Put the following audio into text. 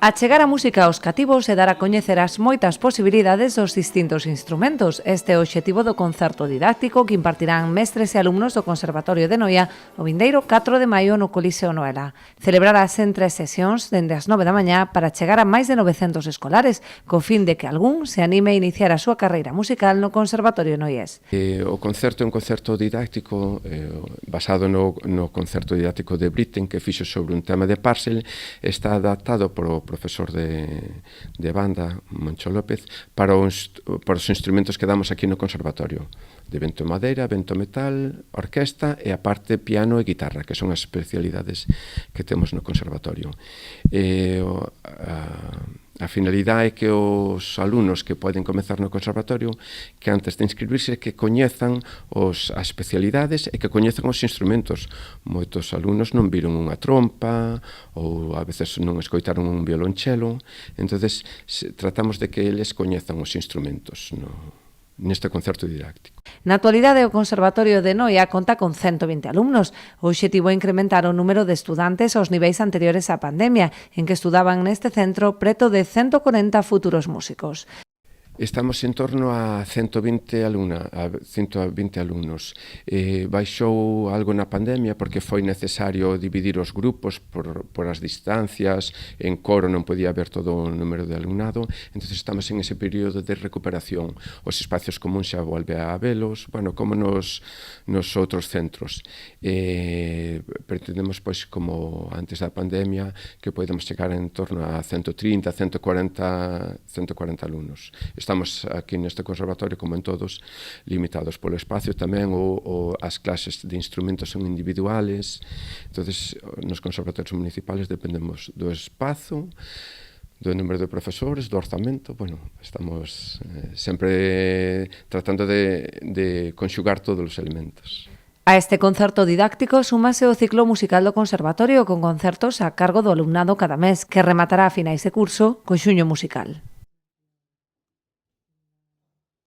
Achegar a música aos cativos e dar a coñecer as moitas posibilidades dos distintos instrumentos. Este é o obxectivo do concerto didáctico que impartirán mestres e alumnos do Conservatorio de Noia o vindeiro 4 de maio no Coliseo Noela. Celebrarase en 3 sesións dende as 9 da mañá para chegar a máis de 900 escolares, co fin de que algún se anime a iniciar a súa carreira musical no Conservatorio Noiés. O concerto é un concerto didáctico basado no concerto didáctico de Britten que fixo sobre un tema de Purcell. Está adaptado por o profesor de banda, Moncho López, para os instrumentos que damos aquí no Conservatorio, de vento e madeira, vento metal, orquesta e a parte piano e guitarra, que son as especialidades que temos no Conservatorio. A finalidade é que os alumnos que poden comezar no Conservatorio, que antes de inscribirse, que coñezan as especialidades e que coñezan os instrumentos. Moitos alumnos non viron unha trompa ou a veces non escoitaron un violonchelo, entonces tratamos de que eles coñezan os instrumentos neste concerto didáctico. Na actualidade, o Conservatorio de Noia conta con 120 alumnos. O obxectivo é incrementar o número de estudantes aos niveis anteriores á pandemia, en que estudaban neste centro preto de 140 futuros músicos. Estamos en torno a 120 alumnos. Baixou algo na pandemia porque foi necesario dividir os grupos por as distancias, en coro non podía haber todo o número de alumnado, entón estamos en ese período de recuperación. Os espacios comuns xa volve a velos, como nos outros centros. Pretendemos, pois, como antes da pandemia, que podemos chegar en torno a 130, 140 alumnos. Estamos aquí neste conservatorio, como en todos, limitados polo espacio tamén, ou as clases de instrumentos son individuales. Entonces, nos conservatorios municipales dependemos do espazo, do número de profesores, do orzamento. Estamos sempre tratando de conxugar todos os elementos. A este concerto didáctico súmase o ciclo musical do Conservatorio con concertos a cargo do alumnado cada mes, que rematará a finais de curso co Xuño Musical.